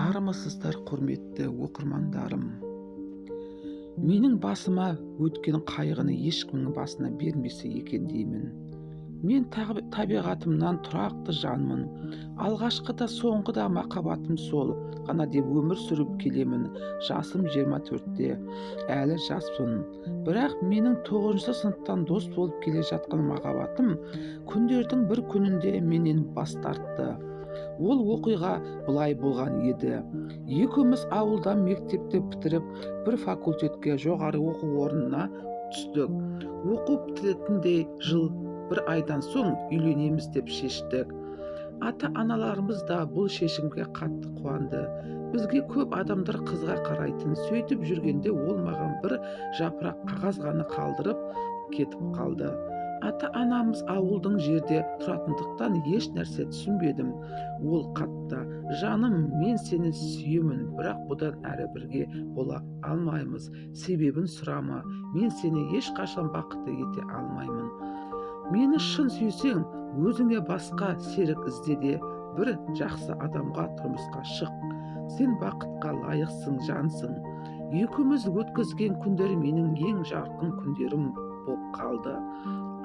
армысыздар, құрметті оқырмандарым. Менің басыма өткен қайғыны ешкімнің басына бермесе екен деймін. Мен табиғатымнан тұрақты жанмын. Алғашқы да соңғы да махаббатым сол ғана деп өмір сүріп келемін. Жасым 24-те, әлі жаспын. Бірақ менің 9 сыныптан дос болып келе жатқан махаббатым күндердің бір күнінде менен бас тартты. Ол оқиға былай болған еді. Екеуміз ауылдан мектепті бітіріп, бір факультетке, жоғары оқу орнына түстік. Оқу бітетіндей жыл бір айдан соң үйленеміз деп шештік. Ата-аналарымыз да бұл шешімге қатты қуанды. Бізге көп адамдар қызға қарайтын. Сөйтіп жүргенде ол маған бір жапырақ қағаз ғана қалдырып кетіп қалды. Ата-анамыз ауылдың жерде тұратындықтан еш нәрсе түсінбедім. Ол қатты: "Жаным, мен сені сүйемін, бірақ бұдан әрі бірге бола алмаймыз. Себебін сұрама, мен сені ешқашан бақытты ете алмаймын. Мені шын сүйсең, өзіңе басқа серік ізде де бір жақсы адамға тұрмысқа шық. Сен бақытқа лайықсың, жансың." Екеуміз өткізген күндер менің ең жарқын күндерім болып қалды.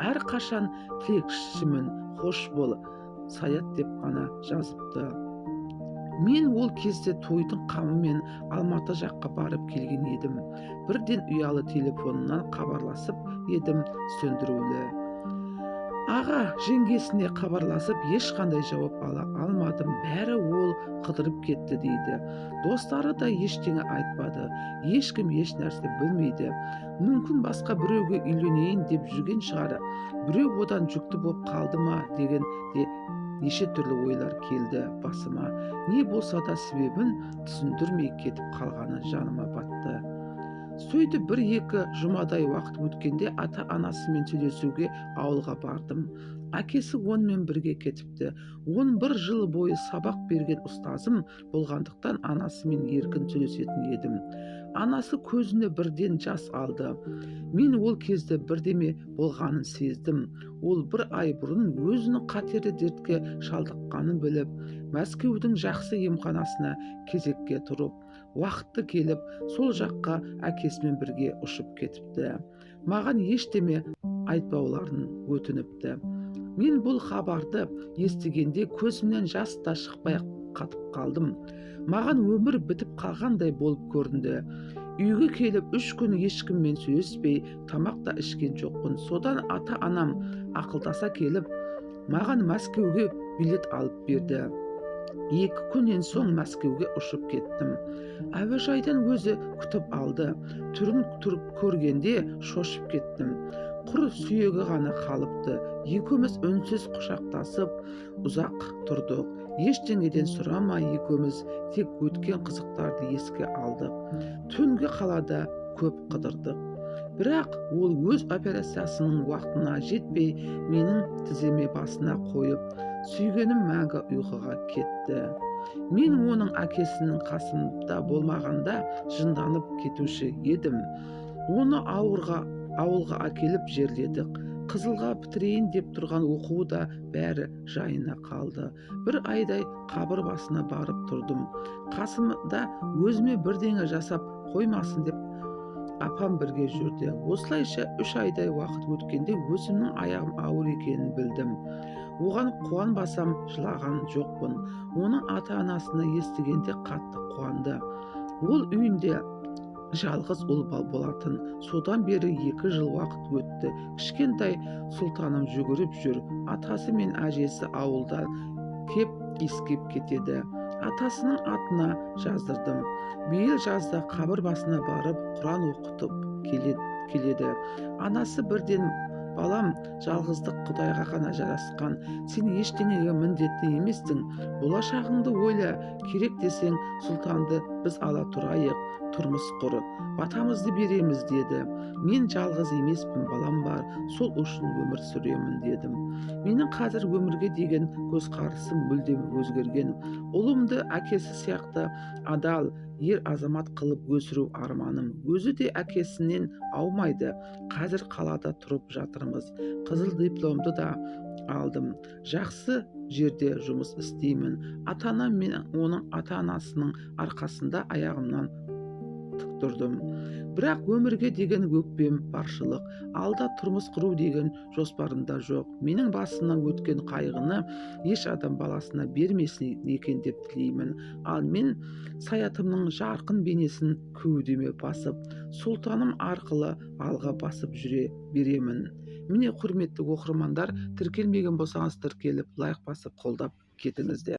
Әрқашан тілекшімін, хош бол, Саят деп қана жазыпты. Мен ол кезде тойдың қамымен Алматы жаққа барып келген едім. Бірден ұялы телефонынан хабарласып едім, сөндірулі. Аға жеңгесіне хабарласып ешқандай жауап ала алмадым. Бәрі ол қыдырып кетті дейді. Достары да ештеңе айтпады. Ешкім еш нәрсе білмейді. Мүмкін басқа біреуге үйленейін деп жүрген шығар. Біреу одан жүкті болып қалды ма деген де неше түрлі ойлар келді басыма. Не болса да себебін түсіндірмей кетіп қалғаны жаныма батты. Сөйтіп бір-екі жұмадай уақыт өткенде ата-анасымен сөйлесуге ауылға бардым. Әкесі онымен бірге кетіпті. 11 жыл бойы сабақ берген ұстазым болғандықтан анасымен еркін сөйлесетін едім. Анасы көзіне бірден жас алды. Мен ол кезде бірдеме болғанын сездім. Ол бір ай бұрын өзінің қатерлі дертке шалдыққанын біліп, Мәскеудің жақсы емханасына кезекке тұрып, уақыты келіп, сол жаққа әкесімен бірге ұшып кетіпті. Маған ештеме айтпауларын өтініпті. Мен бұл хабарды естігенде көзімнен жас та шықпай қатып қалдым. Маған өмір бітіп қалғандай болып көрінді. Үйге келіп 3 күн ешкіммен сөйлеспей, тамақ та ішкен жоқпын. Содан ата-анам ақылдаса келіп, маған Мәскеуге билет алып берді. 2 күннен соң Мәскеуге ұшып кеттім. Әуежайдан өзі күтіп алды. Түрін көргенде шошып кеттім. Құр сүйегі ғана қалыпты. Екеуміз үнсіз құшақтасып ұзақ тұрдық. Ештеңеден сұрамай екеуміз тек өткен қызықтарды еске алдық. Түнгі қалада көп қыдырдық. Бірақ ол өз операциясының уақытына жетпей, менің тіземе басына қойып, сүйгенім мәңгі ұйқыға кетті. Мен оның әкесінің қасында болмағанда жынданып кетуші едім. Оны ауылға әкеліп жерледік. Қызылға бітірейін деп тұрған оқуы да бәрі жайына қалды. Бір айдай қабір басына барып тұрдым. Қасымда өзіме бірдеңе жасап қоймасын деп апам бірге жүрді. Осылайша 3 айдай уақыт өткенде өзімнің аяғым ауыр екенін білдім. Оған қуанбасам жылаған жоқпын. Оның ата-анасына естігенде қатты қуанды. Ол үйінде жалғыз ұл болатын. Содан бері 2 жыл уақыт өтті. Кішкентай сұлтаным жүгіріп жүр. Атасы мен әжесі ауылдан кеп иіскеп кетеді. Атасының атына жаздырдым. Биыл жазда қабір басына барып Құран оқытып келеді. Анасы бірден: "Балам, жалғыздық Құдайға ғана жарасқан. Сен ештеңеге міндетті емессің. Болашағыңды ойла. Керек десең сұлтанды біз ала тұрайық. Тұрмыс құр. Батамызды береміз" деді. "Мен жалғыз емеспін, балам бар. Сол үшін өмір сүремін" дедім. Менің қазір өмірге деген көзқарасым мүлдем өзгерген. Ұлымды әкесі сияқты адал ер азамат қылып өсіру арманым. Өзі де әкесінен аумайды. Қазір қалада тұрып жатырмыз. Қызыл дипломды да алдым. Жақсы жерде жұмыс істеймін. Ата-анам мен оның ата-анасының арқасында аяғымнан тік тұрдым. Бірақ өмірге деген өкпем баршылық. Алда тұрмыс құру деген жоспарымда жоқ. Менің басымнан өткен қайғыны еш адам баласына бермесін екен деп тілеймін. Ал мен саятымның жарқын бейнесін кеудеме басып, сұлтаным арқылы алға басып жүре беремін. Міне, құрметті оқырмандар, тіркелмеген болсаңыз тіркеліп, лайк басып қолдап кетіңіздер.